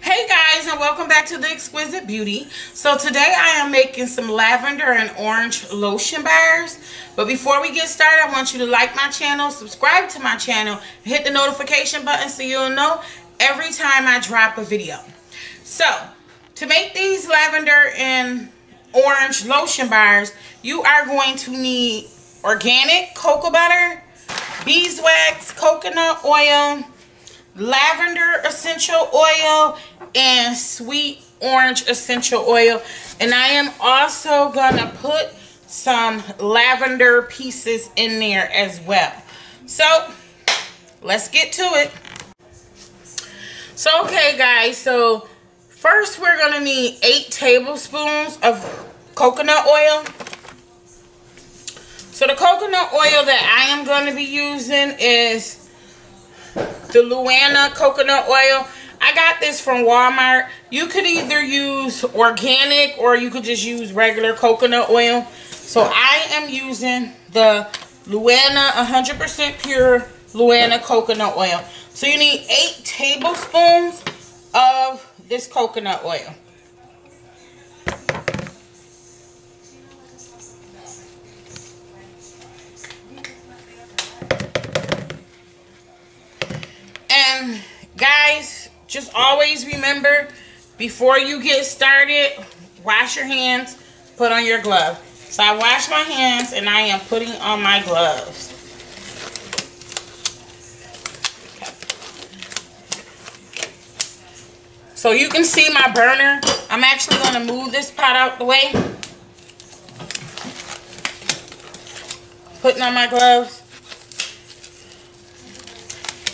Hey guys, and welcome back to the Exquisite Beauty. So today I am making some lavender and orange lotion bars. But before we get started, I want you to like my channel, subscribe to my channel, and hit the notification button so you'll know every time I drop a video. So to make these lavender and orange lotion bars, you are going to need organic cocoa butter, beeswax, coconut oil, lavender essential oil, and sweet orange essential oil. And I am also gonna put some lavender pieces in there as well. So let's get to it. So okay guys, so first we're gonna need 8 tablespoons of coconut oil. So the coconut oil that I am going to be using is the Lavender coconut oil. I got this from Walmart. You could either use organic or you could just use regular coconut oil. So I am using the Lavender 100% pure Lavender coconut oil. So you need 8 tablespoons of this coconut oil. And guys, just always remember, before you get started, wash your hands, put on your glove. So I wash my hands and I am putting on my gloves. Okay. So you can see my burner. I'm actually going to move this pot out the way. Putting on my gloves.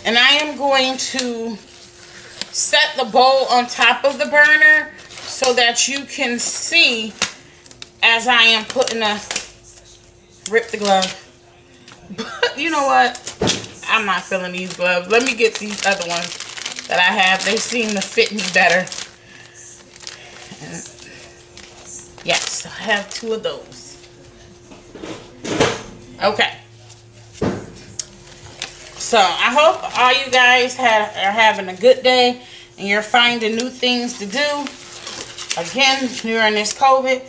And I am going to set the bowl on top of the burner so that you can see as I am putting rip the glove. But you know what? I'm not feeling these gloves. Let me get these other ones that I have. They seem to fit me better. And yes, I have 2 of those. Okay. So I hope all you guys are having a good day and you're finding new things to do again during this COVID.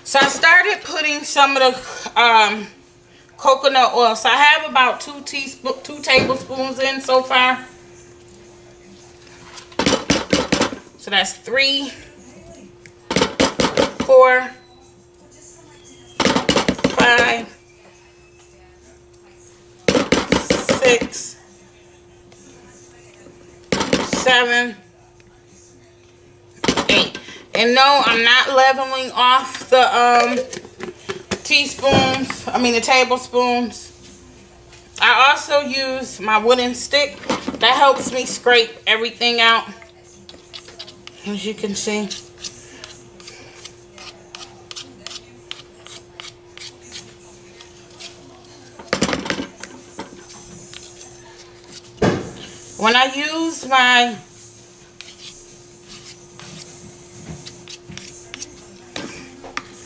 So I started putting some of the coconut oil. So I have about 2 tablespoons in so far. So that's 3, 4, 5, 6, 7, 8. And no, I'm not leveling off the the tablespoons. I also use my wooden stick. That helps me scrape everything out, as you can see. When I use my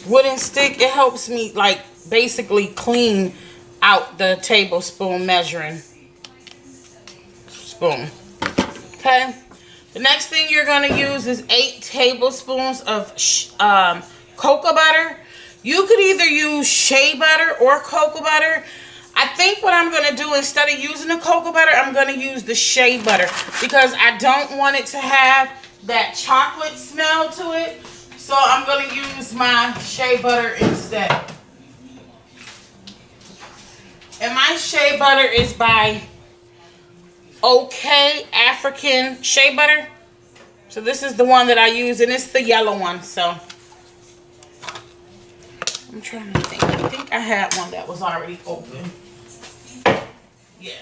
wooden stick, it helps me like basically clean out the tablespoon measuring spoon. Okay. The next thing you're going to use is 8 tablespoons of cocoa butter. You could either use shea butter or cocoa butter. I think what I'm going to do, instead of using the cocoa butter, I'm going to use the shea butter because I don't want it to have that chocolate smell to it. So I'm going to use my shea butter instead. And my shea butter is by OK African Shea Butter. So this is the one that I use, and it's the yellow one. So I'm trying to think. I think I had one that was already open. Yeah.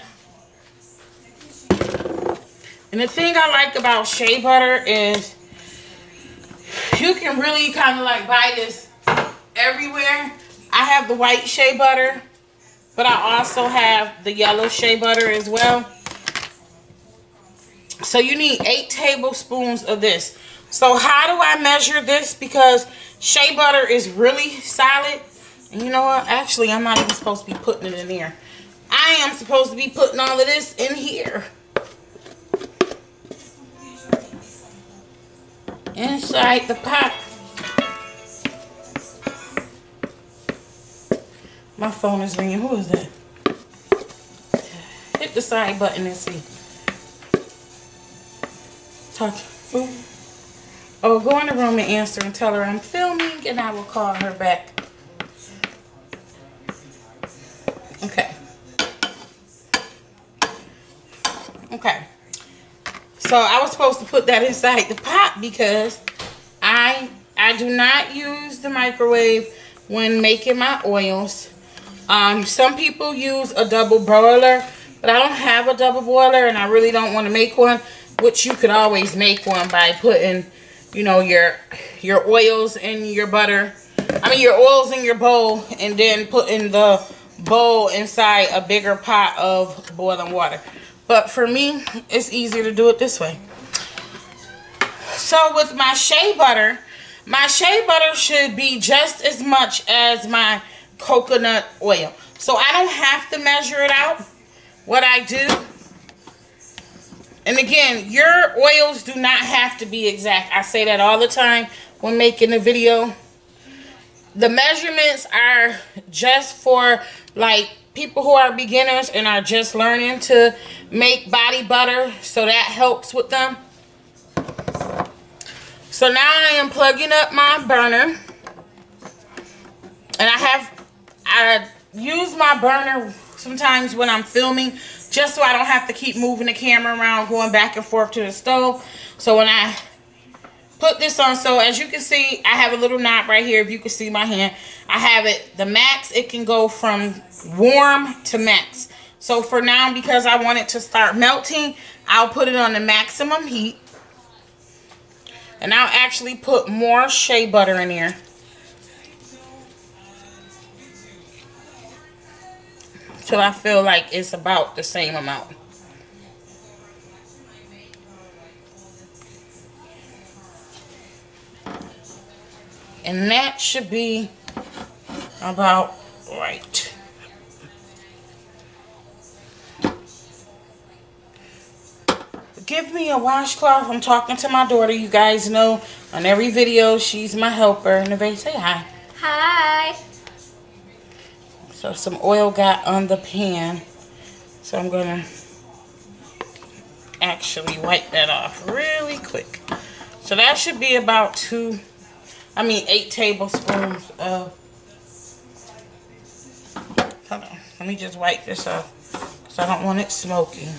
And the thing I like about shea butter is you can really kind of like buy this everywhere. I have the white shea butter, but I also have the yellow shea butter as well. So you need 8 tablespoons of this. So how do I measure this? Because shea butter is really solid. And you know what? Actually, I'm not even supposed to be putting it in here. I am supposed to be putting all of this in here. inside the pot. My phone is ringing. Who is that? Hit the side button and see. Talk. Oh, go in the room and answer and tell her I'm filming and I will call her back. Okay. Okay. So I was supposed to put that inside the pot because I do not use the microwave when making my oils. Some people use a double boiler, but I don't have a double boiler and I really don't want to make one, which you could always make one by putting, you know, your oils in your butter. I mean your oils in your bowl and then putting the bowl inside a bigger pot of boiling water. But for me, it's easier to do it this way. So with my shea butter should be just as much as my coconut oil. So I don't have to measure it out. What I do, and again, your oils do not have to be exact. I say that all the time when making a video. The measurements are just for like people who are beginners and are just learning to make body butter, so that helps with them. So now I am plugging up my burner, and I use my burner sometimes when I'm filming just so I don't have to keep moving the camera around, going back and forth to the stove. So when I put this on, so as you can see, I have a little knob right here. If you can see my hand, I have it the max. It can go from warm to max. So for now, because I want it to start melting, I'll put it on the maximum heat, and I'll actually put more shea butter in here till I feel like it's about the same amount. And that should be about right. Give me a washcloth. I'm talking to my daughter. You guys know on every video she's my helper. And everybody say hi. Hi. So some oil got on the pan. So I'm going to actually wipe that off really quick. So that should be about 8 tablespoons of... Hold on. Let me just wipe this off because I don't want it smoking.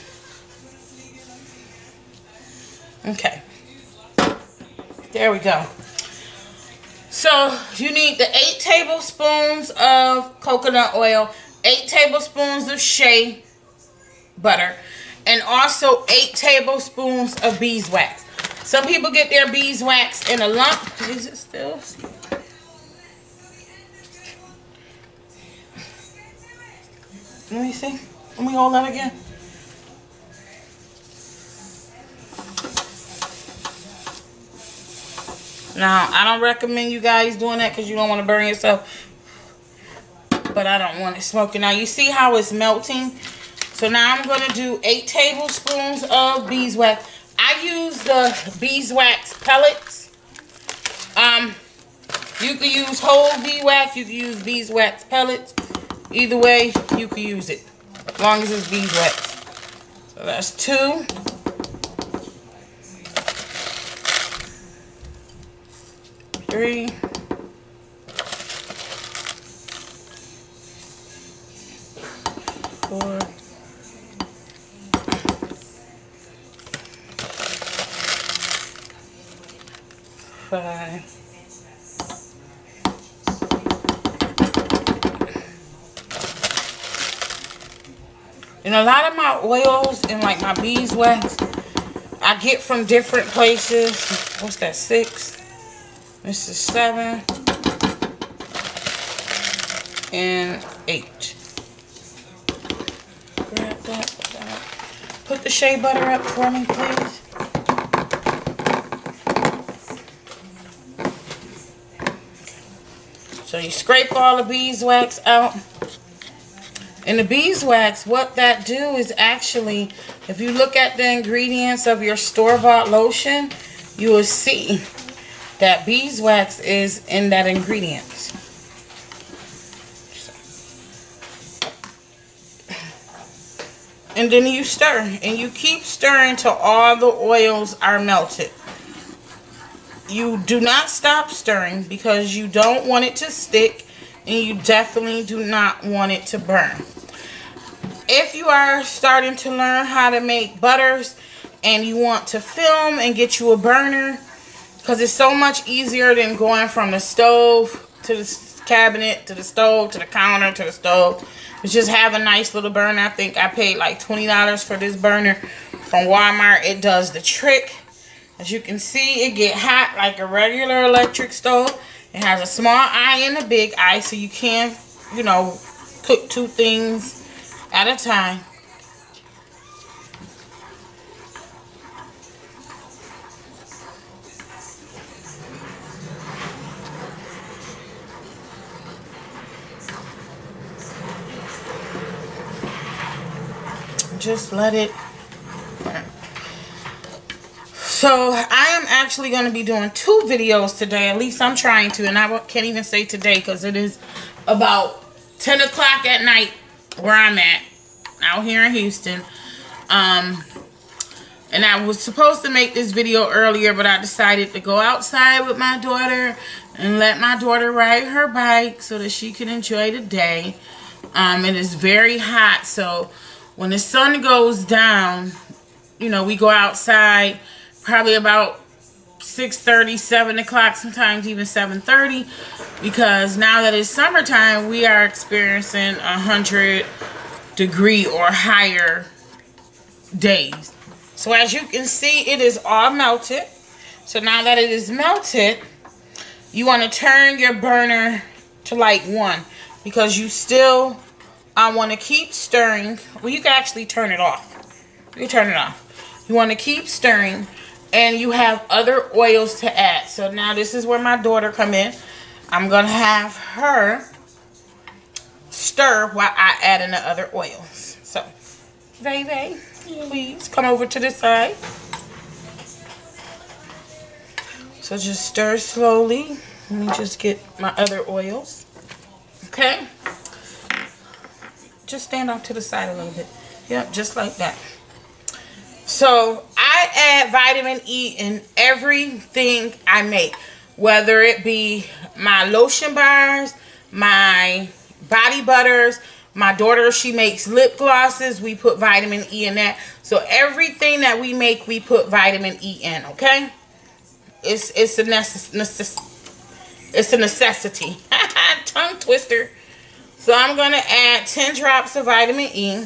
Okay. There we go. So you need the 8 tablespoons of coconut oil, 8 tablespoons of shea butter, and also 8 tablespoons of beeswax. Some people get their beeswax in a lump. Is it still? Let me see. Let me hold that again. Now, I don't recommend you guys doing that because you don't want to burn yourself. But I don't want it smoking. Now, you see how it's melting? So now I'm going to do 8 tablespoons of beeswax. I use the beeswax pellets. You can use whole beeswax. You can use beeswax pellets. Either way, you can use it. As long as it's beeswax. So that's 2. 3. 4. 5. And a lot of my oils and like my beeswax, I get from different places. What's that, 6? This is 7. And 8. Grab that. Put the shea butter up for me, please. So you scrape all the beeswax out. And the beeswax, what that do is actually, if you look at the ingredients of your store-bought lotion, you will see that beeswax is in that ingredient. And then you stir, and you keep stirring till all the oils are melted. You do not stop stirring because you don't want it to stick, and you definitely do not want it to burn. If you are starting to learn how to make butters and you want to film and get you a burner, because it's so much easier than going from the stove to the cabinet to the stove to the counter to the stove. It's just have a nice little burner. I think I paid like $20 for this burner from Walmart. It does the trick. As you can see, it get hot like a regular electric stove. It has a small eye and a big eye, so you can, you know, cook 2 things at a time. Just let it burn. So I am actually going to be doing 2 videos today. At least I'm trying to, and I can't even say today because it is about 10 o'clock at night where I'm at, out here in Houston. And I was supposed to make this video earlier, but I decided to go outside with my daughter and let my daughter ride her bike so that she can enjoy the day. It is very hot, so when the sun goes down, you know, we go outside probably about 6:30, 7 o'clock, sometimes even 7:30, because now that it's summertime, we are experiencing 100-degree or higher days. So as you can see, it is all melted. So now that it is melted, you want to turn your burner to like 1, because you still want to keep stirring. Well, you can actually turn it off. You can turn it off. You want to keep stirring, and you have other oils to add. So now this is where my daughter come in. I'm going to have her stir while I add in the other oils. So, baby, please come over to this side. So just stir slowly. Let me just get my other oils. Okay? Just stand off to the side a little bit. Yep, just like that. So I add vitamin E in everything I make, whether it be my lotion bars, my body butters. My daughter, she makes lip glosses. We put vitamin E in that. So everything that we make, we put vitamin E in. Okay, it's a necessity. Tongue twister. So I'm going to add 10 drops of vitamin E.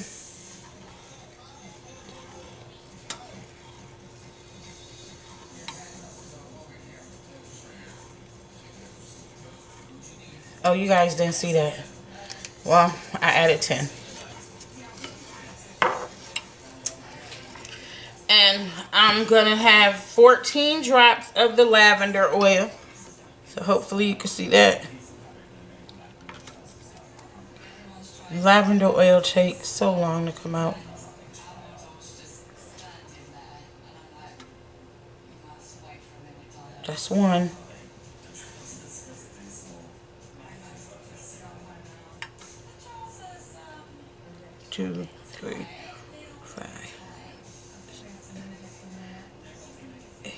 Oh, you guys didn't see that. Well, I added 10. And I'm going to have 14 drops of the lavender oil. So hopefully you can see that. Lavender oil takes so long to come out. That's 1. Two, 3, 5, 8.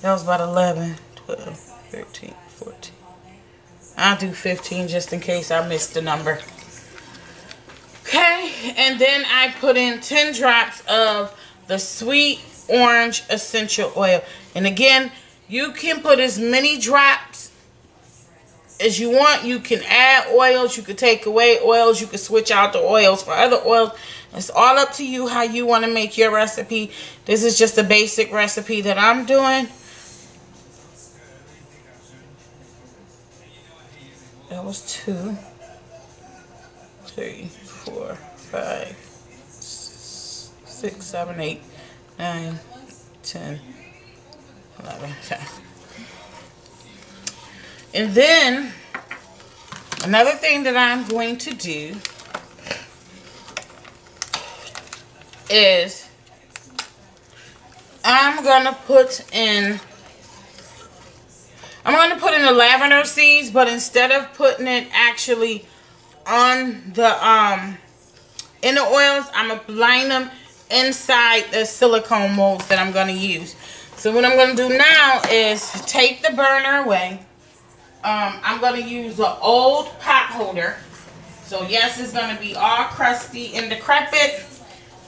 That was about 11, 12, 13, 14. I'll do 15 just in case I missed the number. Okay, and then I put in 10 drops of the sweet orange essential oil. And again, you can put as many drops as you want. You can add oils, you can take away oils, you can switch out the oils for other oils. It's all up to you how you want to make your recipe. This is just a basic recipe that I'm doing. That was 2, 3, 4, 5, 6, 7, 8, 9, 10, 11, 10. And then another thing that I'm going to do is I'm going to put in I'm going to put in the lavender seeds, but instead of putting it actually on the in the oils, I'm going to line them inside the silicone molds that I'm going to use. So what I'm going to do now is take the burner away. I'm going to use an old pot holder. So yes, it's going to be all crusty and decrepit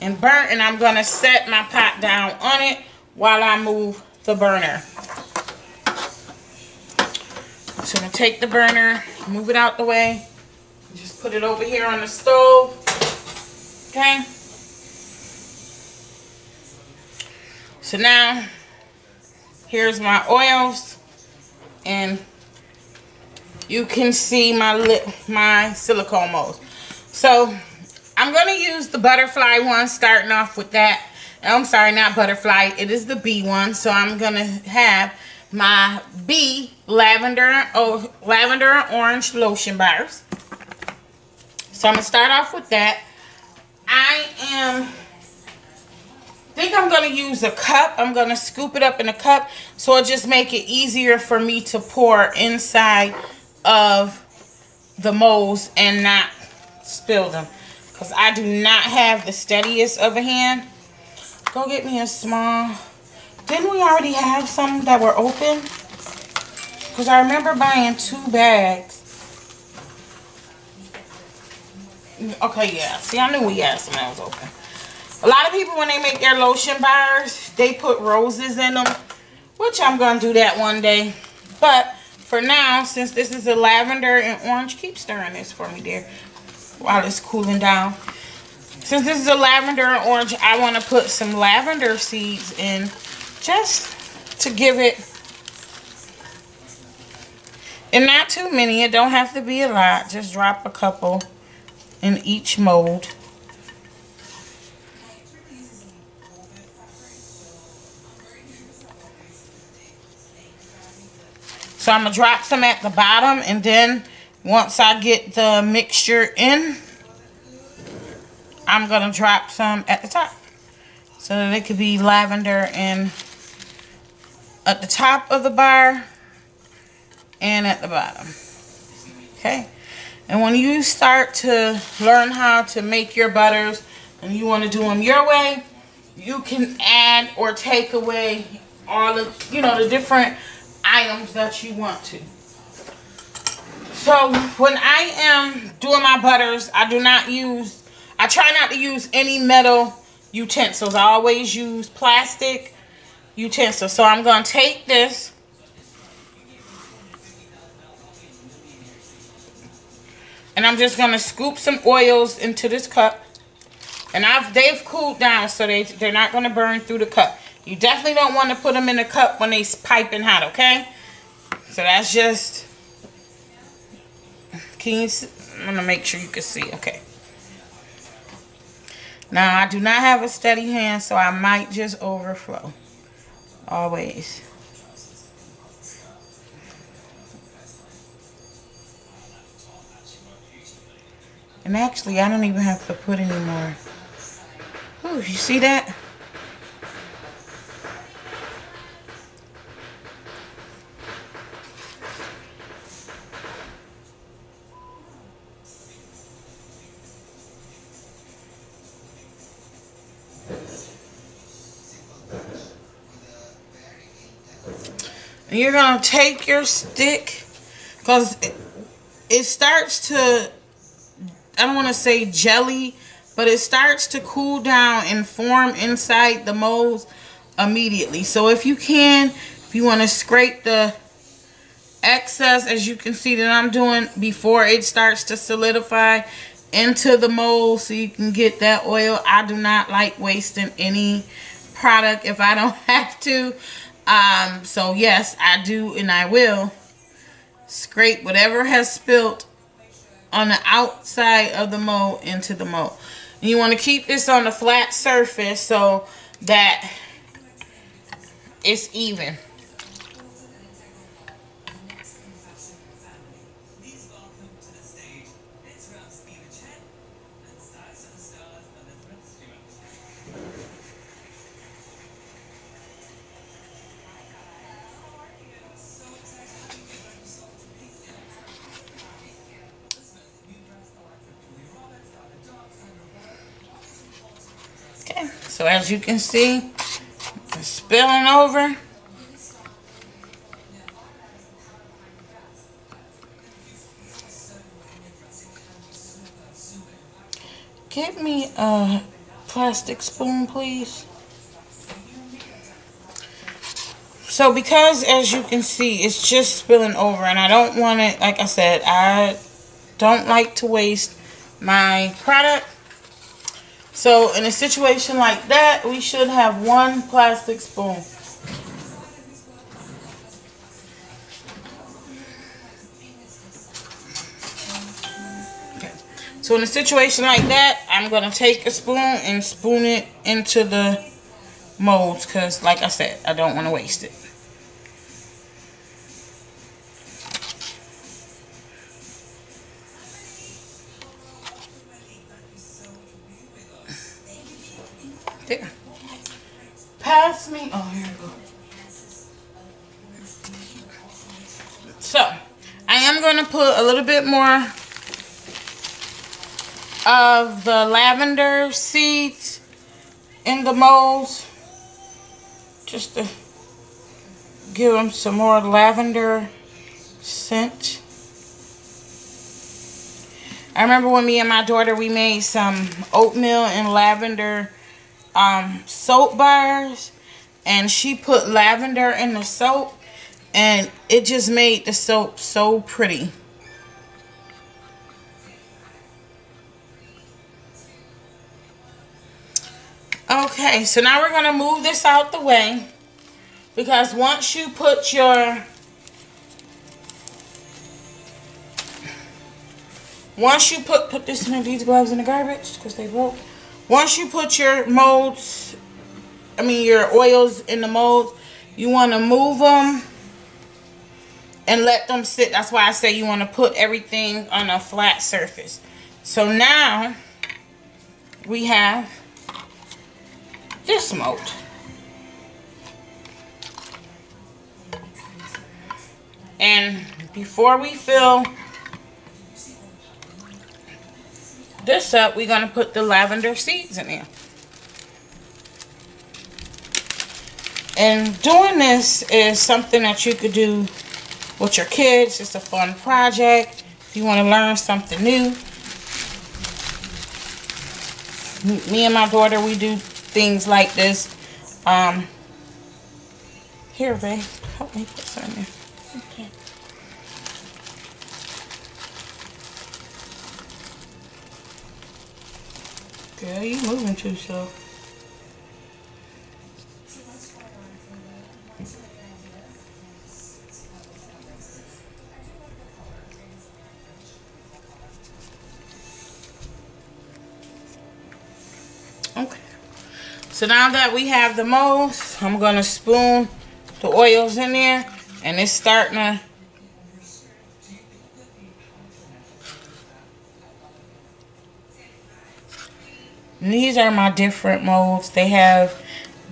and burnt, and I'm going to set my pot down on it while I move the burner. So I'm going to take the burner, move it out the way, just put it over here on the stove. Okay. So now, here's my oils, and you can see my silicone molds. So I'm going to use the butterfly one, starting off with that. I'm sorry, not butterfly. It is the bee one. So I'm going to have my bee lavender and orange lotion bars. So I'm going to start off with that. I think I'm going to use a cup. I'm going to scoop it up in a cup, so it just make it easier for me to pour inside of the molds and not spill them, because I do not have the steadiest of a hand. Go get me a small. Didn't we already have some that were open? Because I remember buying 2 bags. Okay, yeah. See, I knew we had some that was open. A lot of people, when they make their lotion bars, they put roses in them, which I'm going to do that one day. But for now, since this is a lavender and orange, keep stirring this for me, dear, while it's cooling down. Since this is a lavender and orange, I want to put some lavender seeds in just to give it, and not too many. It don't have to be a lot. Just drop a couple in each mold. So I'm going to drop some at the bottom, and then once I get the mixture in, I'm going to drop some at the top. So that it could be lavender and at the top of the bar and at the bottom. Okay. And when you start to learn how to make your butters and you want to do them your way, you can add or take away all of, the different items that you want to. So when I am doing my butters, I try not to use any metal utensils. I always use plastic utensils. So I'm going to take this and I'm just going to scoop some oils into this cup. And they've cooled down, so they're not going to burn through the cup. You definitely don't want to put them in the cup when they're piping hot, okay? So that's just, can you see? I'm going to make sure you can see, okay. Now, I do not have a steady hand, so I might just overflow. Always. And actually, I don't even have to put any more. Ooh, you see that? And you're going to take your stick, because it starts to, I don't want to say jelly, but it starts to cool down and form inside the molds immediately. So if you want to scrape the excess, as you can see that I'm doing, before it starts to solidify into the mold so you can get that oil. I do not like wasting any product if I don't have to. So yes, I do, and I will scrape whatever has spilt on the outside of the mold into the mold. And you want to keep this on a flat surface so that it's even. So as you can see, it's spilling over. Get me a plastic spoon, please. So because as you can see, it's just spilling over, and I don't want it, like I said, I don't like to waste my product. So in a situation like that, we should have one plastic spoon. Okay. So in a situation like that, I'm going to take a spoon and spoon it into the molds because, like I said, I don't want to waste it. There. Pass me. Oh, here we go. So, I am going to put a little bit more of the lavender seeds in the molds, just to give them some more lavender scent. I remember when me and my daughter, we made some oatmeal and lavender soap bars, and she put lavender in the soap, and it just made the soap so pretty. Okay, so now we're going to move this out the way, because once you put your put this in these gloves in the garbage because they broke. Once you put your molds, your oils in the molds, you want to move them and let them sit. That's why I say you want to put everything on a flat surface. So now we have this mold. And before we fill this up, we're going to put the lavender seeds in there. And doing this is something that you could do with your kids. It's a fun project. If you want to learn something new. Me and my daughter, we do things like this. Here, babe. Help me put some in there. Okay. Girl, you moving too slow. Okay. So now that we have the molds, I'm going to spoon the oils in there, and it's starting to these are my different molds. They have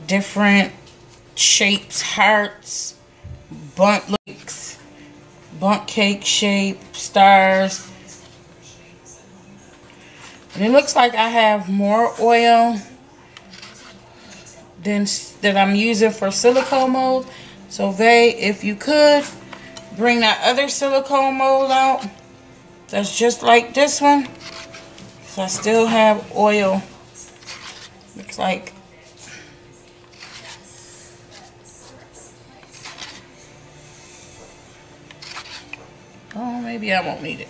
different shapes, hearts, bundt cake shape, stars. And it looks like I have more oil than that I'm using for silicone mold. So if you could bring that other silicone mold out, that's just like this one. So I still have oil. Looks like. Oh, maybe I won't need it.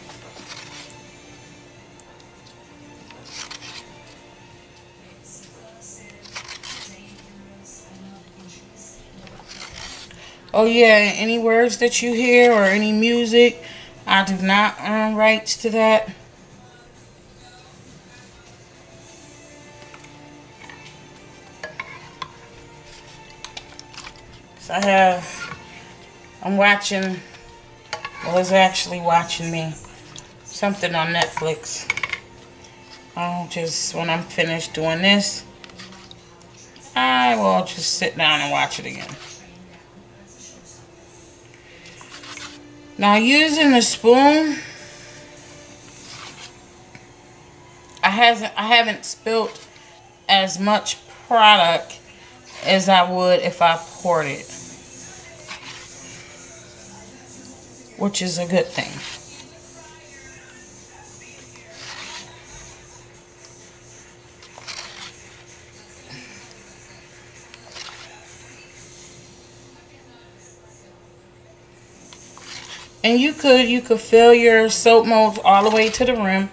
Oh yeah, any words that you hear or any music, I do not own rights to that. So I'm watching, well, it's actually watching me, something on Netflix. I'll just, when I'm finished doing this, I will just sit down and watch it again. Now using the spoon, I haven't spilt as much product as I would if I poured it, which is a good thing. And you could fill your soap molds all the way to the rim.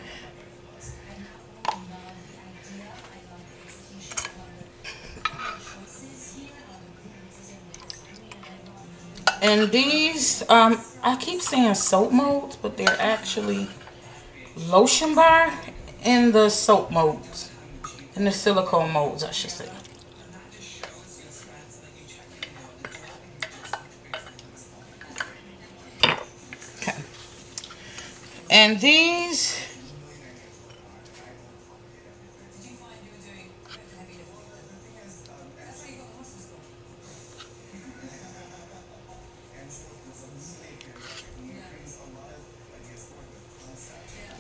And these, I keep saying soap molds, but they're actually lotion bar in the soap molds, in the silicone molds, I should say. And these,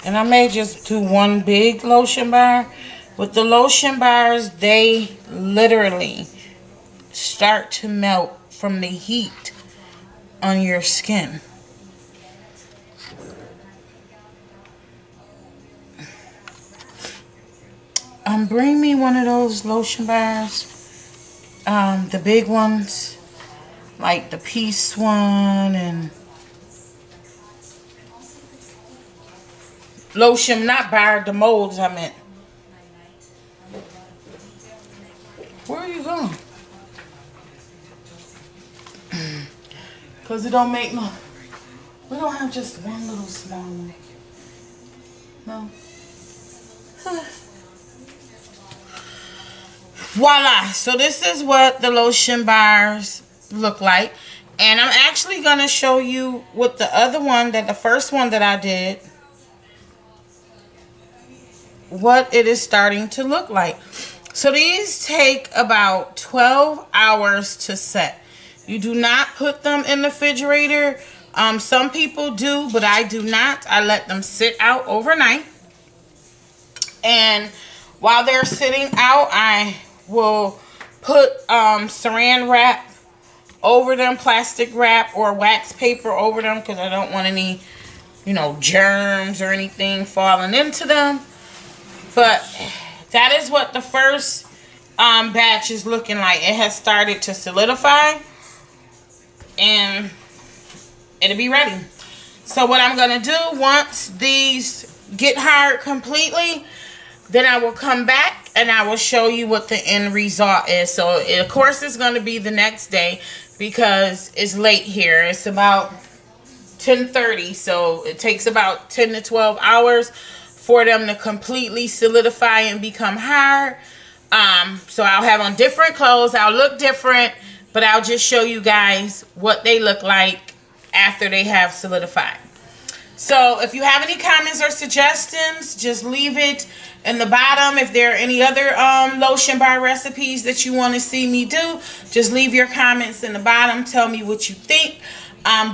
and I may just do one big lotion bar. With the lotion bars, they literally start to melt from the heat on your skin. Bring me one of those lotion bars, the big ones, like the Peace one, and lotion, not bar, the molds I meant. Where are you going? Because it don't make no, we don't have just one little small one. No. Voila. So this is what the lotion bars look like. And I'm actually going to show you with the other one, the first one that I did, what it is starting to look like. So these take about 12 hours to set. You do not put them in the refrigerator. Some people do, but I do not. I let them sit out overnight. And while they're sitting out, I will put saran wrap over them, plastic wrap or wax paper over them, because I don't want any, you know, germs or anything falling into them. But that is what the first batch is looking like. It has started to solidify, and it'll be ready. So what I'm going to do, once these get hard completely, then I will come back and I will show you what the end result is. So of course it's going to be the next day, because it's late here. It's about 10:30, so it takes about 10 to 12 hours for them to completely solidify and become hard. So I'll have on different clothes. I'll look different, but I'll just show you guys what they look like after they have solidified. So if you have any comments or suggestions, just leave it in the bottom. If there are any other lotion bar recipes that you want to see me do, just leave your comments in the bottom. Tell me what you think.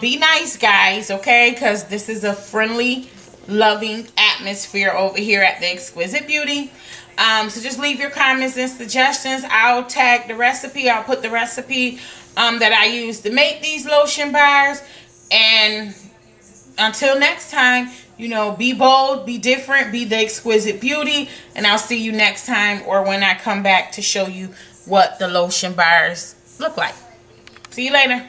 Be nice, guys, okay? Because this is a friendly, loving atmosphere over here at The Exquisite Beauty. So just leave your comments and suggestions. I'll tag the recipe. I'll put the recipe that I use to make these lotion bars. And until next time, you know, be bold, be different, be the exquisite beauty. And I'll see you next time, or when I come back to show you what the lotion bars look like. See you later.